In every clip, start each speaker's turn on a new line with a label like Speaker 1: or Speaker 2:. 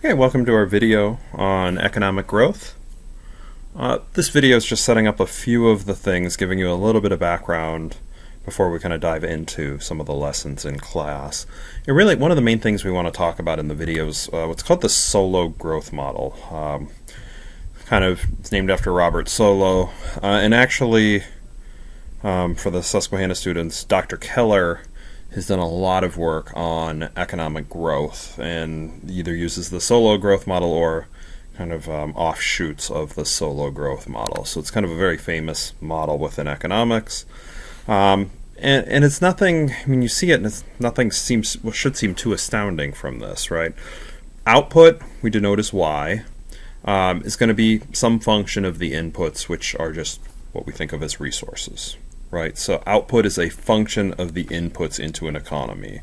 Speaker 1: Okay, welcome to our video on economic growth. This video is just setting up a few of the things, giving you a little bit of background before we kind of dive into some of the lessons in class. And really, one of the main things we want to talk about in the video is what's called the Solow Growth Model. It's named after Robert Solow. And actually, for the Susquehanna students, Dr. Keller has done a lot of work on economic growth and either uses the Solow Growth Model or kind of offshoots of the Solow Growth Model. So it's kind of a very famous model within economics. And it's nothing, I mean, you see it and it's nothing should seem too astounding from this, right? Output, we denote as Y, is going to be some function of the inputs, which are just what we think of as resources. Right, so output is a function of the inputs into an economy.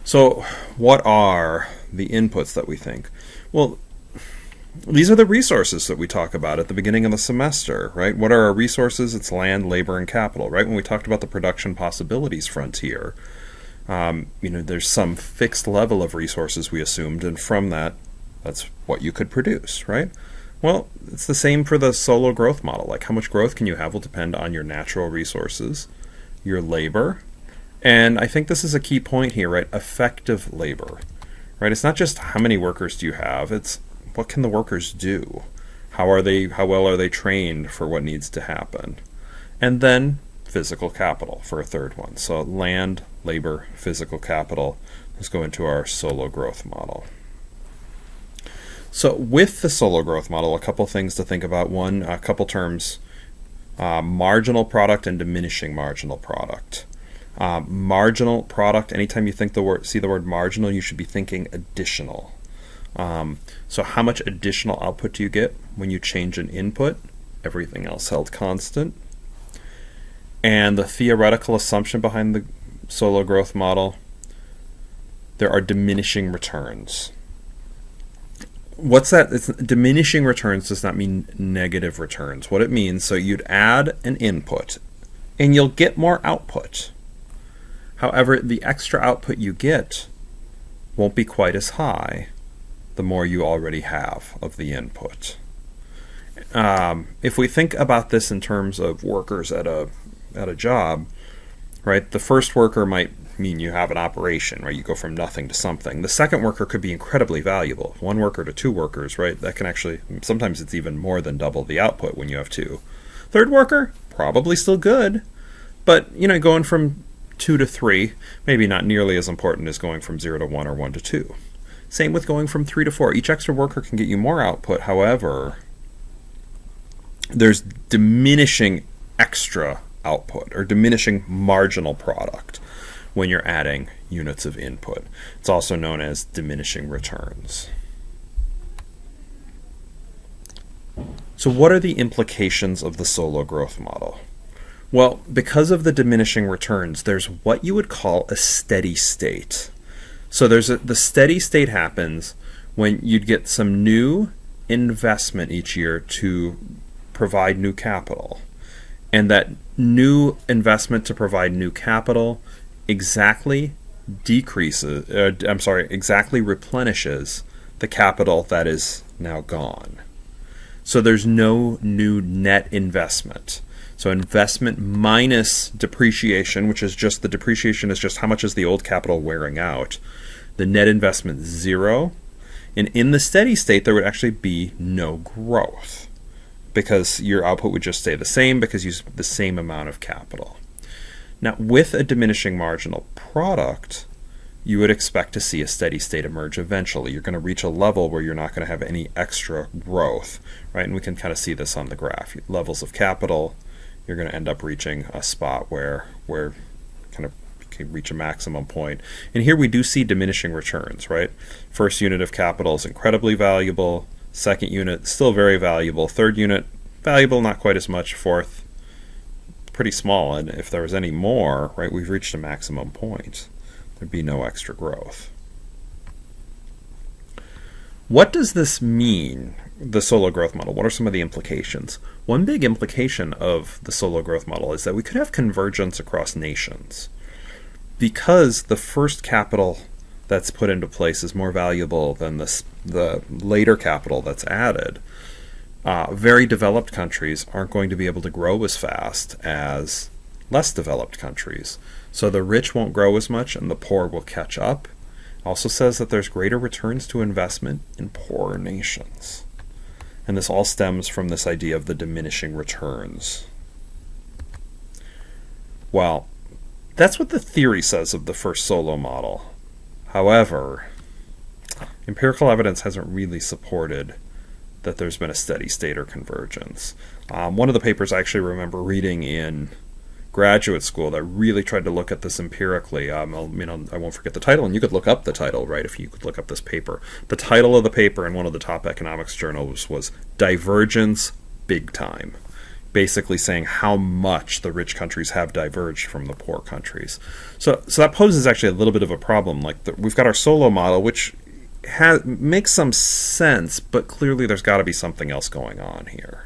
Speaker 1: So what are the inputs that we think? Well, these are the resources that we talk about at the beginning of the semester, right? What are our resources? It's land, labor, and capital, right? When we talked about the production possibilities frontier, there's some fixed level of resources we assumed, and from that, that's what you could produce, right? Well, it's the same for the Solow Growth Model. Like, how much growth can you have will depend on your natural resources, your labor, and I think this is a key point here, right? Effective labor, right? It's not just how many workers do you have, it's what can the workers do? How well are they trained for what needs to happen? And then physical capital for a third one. So land, labor, physical capital. Let's go into our Solow Growth Model. So with the Solow Growth Model, a couple things to think about. One, a couple terms, marginal product and diminishing marginal product. Marginal product, anytime you see the word marginal, you should be thinking additional. So how much additional output do you get when you change an input? Everything else held constant. And the theoretical assumption behind the Solow Growth Model, there are diminishing returns. What's that? Diminishing returns does not mean negative returns. What it means, so you'd add an input and you'll get more output. However, the extra output you get won't be quite as high the more you already have of the input. If we think about this in terms of workers at a job, right? The first worker might mean you have an operation, right? You go from nothing to something. The second worker could be incredibly valuable. One worker to two workers, right? That can actually, sometimes it's even more than double the output when you have two. Third worker, probably still good, but going from 2 to 3, maybe not nearly as important as going from 0 to 1 or 1 to 2. Same with going from 3 to 4. Each extra worker can get you more output. However, there's diminishing extra output or diminishing marginal product when you're adding units of input. It's also known as diminishing returns. So what are the implications of the Solow Growth Model? Well, because of the diminishing returns, there's what you would call a steady state. So the steady state happens when you'd get some new investment each year to provide new capital. And that new investment to provide new capital exactly replenishes the capital that is now gone. So there's no new net investment. So investment minus depreciation, which is just the depreciation is just how much is the old capital wearing out. The net investment is 0. And in the steady state, there would actually be no growth because your output would just stay the same because you use the same amount of capital. Now, with a diminishing marginal product, you would expect to see a steady state emerge eventually. You're going to reach a level where you're not going to have any extra growth, right? And we can kind of see this on the graph. Levels of capital, you're going to end up reaching a spot where kind of you can reach a maximum point. And here we do see diminishing returns, right? First unit of capital is incredibly valuable. Second unit, still very valuable. Third unit, valuable, not quite as much. Fourth, pretty small, and if there was any more, right, we've reached a maximum point. There'd be no extra growth. What does this mean, the Solow Growth Model? What are some of the implications? One big implication of the Solow Growth Model is that we could have convergence across nations. Because the first capital that's put into place is more valuable than the later capital that's added, very developed countries aren't going to be able to grow as fast as less developed countries. So the rich won't grow as much and the poor will catch up. Also says that there's greater returns to investment in poorer nations. And this all stems from this idea of the diminishing returns. Well, that's what the theory says of the first Solow model. However, empirical evidence hasn't really supported that there's been a steady state or convergence. One of the papers I actually remember reading in graduate school that really tried to look at this empirically. I won't forget the title, and you could look up the title, right, if you could look up this paper. The title of the paper in one of the top economics journals was Divergence Big Time, basically saying how much the rich countries have diverged from the poor countries. So that poses actually a little bit of a problem. Like we've got our Solow model, which makes some sense, but clearly there's got to be something else going on here.